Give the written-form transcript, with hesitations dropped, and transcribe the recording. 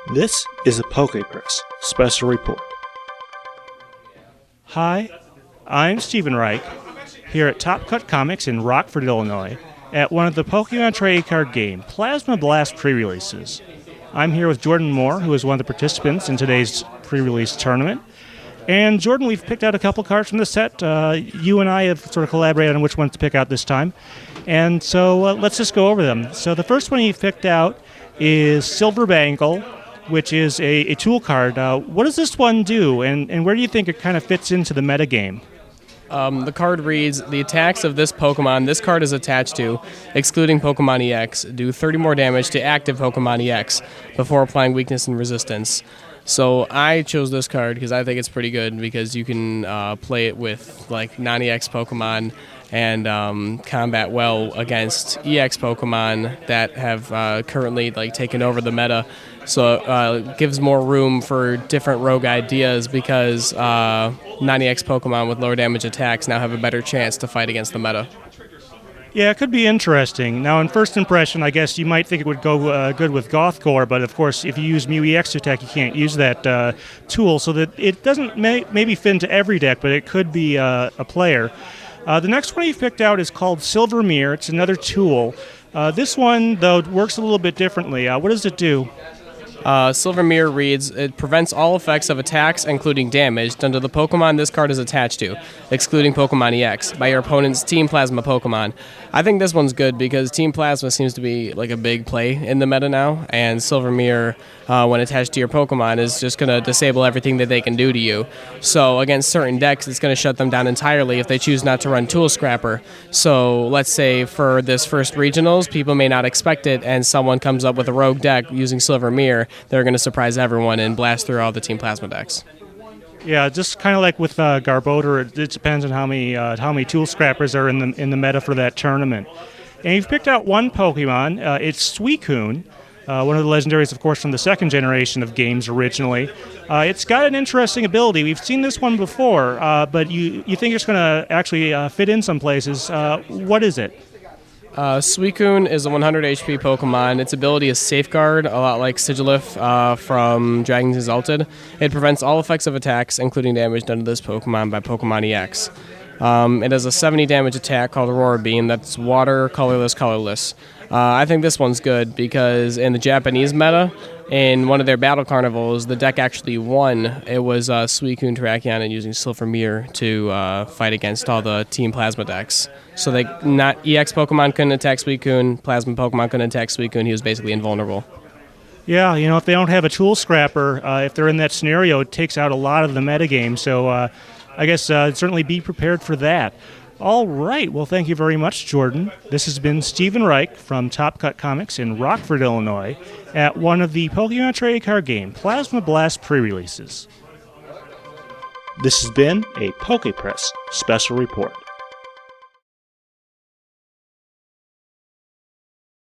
This is a PokePress special report. Hi, I'm Stephen Reich, here at Top Cut Comics in Rockford, Illinois, at one of the Pokemon trading card game Plasma Blast pre-releases. I'm here with Jordan Moore, who is one of the participants in today's pre-release tournament. And Jordan, we've picked out a couple cards from the set. You and I have sort of collaborated on which ones to pick out this time. And so let's just go over them. So the first one you've picked out is Silver Bangle, which is a tool card. What does this one do, and where do you think it kind of fits into the metagame? The card reads, the attacks of this Pokemon this card is attached to, excluding Pokemon EX, do 30 more damage to active Pokemon EX before applying weakness and resistance. So I chose this card because I think it's pretty good because you can play it with like non-EX Pokemon and combat well against EX Pokemon that have currently like taken over the meta. So it gives more room for different rogue ideas because non-EX Pokemon with lower damage attacks now have a better chance to fight against the meta. Yeah, it could be interesting. Now, on first impression, I guess you might think it would go good with Gothcore, but of course, if you use Mew EX to attack, you can't use that tool, so that it doesn't maybe fit into every deck, but it could be a player. The next one you picked out is called Silver Mirror. It's another tool. This one, though, works a little bit differently. What does it do? Silver Mirror reads, it prevents all effects of attacks, including damage, done to the Pokemon this card is attached to, excluding Pokemon EX, by your opponent's Team Plasma Pokemon. I think this one's good because Team Plasma seems to be like a big play in the meta now, and Silver Mirror, when attached to your Pokemon, is just going to disable everything that they can do to you. So against certain decks, it's going to shut them down entirely if they choose not to run Tool Scrapper. So let's say for this first regionals, people may not expect it, and someone comes up with a rogue deck using Silver Mirror. They're going to surprise everyone and blast through all the Team Plasma decks. Yeah, just kind of like with Garbodor, it depends on how many Tool Scrappers are in the meta for that tournament. And you've picked out one Pokemon. It's Suicune, one of the legendaries, of course, from the second generation of games originally. It's got an interesting ability. We've seen this one before, but you think it's going to actually fit in some places. What is it? Suicune is a 100 HP Pokemon. Its ability is Safeguard, a lot like Sigilif from Dragons Exalted. It prevents all effects of attacks, including damage done to this Pokemon by Pokemon EX. It has a 70 damage attack called Aurora Beam that's water, colorless. I think this one's good because in the Japanese meta, in one of their battle carnivals, the deck actually won. It was Suicune, Terrakion, and using Silver Mirror to fight against all the Team Plasma decks. So not EX Pokemon couldn't attack Suicune, Plasma Pokemon couldn't attack Suicune. He was basically invulnerable. Yeah, if they don't have a Tool Scrapper, if they're in that scenario, it takes out a lot of the metagame. So I guess certainly be prepared for that. All right. Well, thank you very much, Jordan. This has been Stephen Reich from Top Cut Comics in Rockford, Illinois, at one of the Pokemon trading card game Plasma Blast pre-releases. This has been a PokePress special report.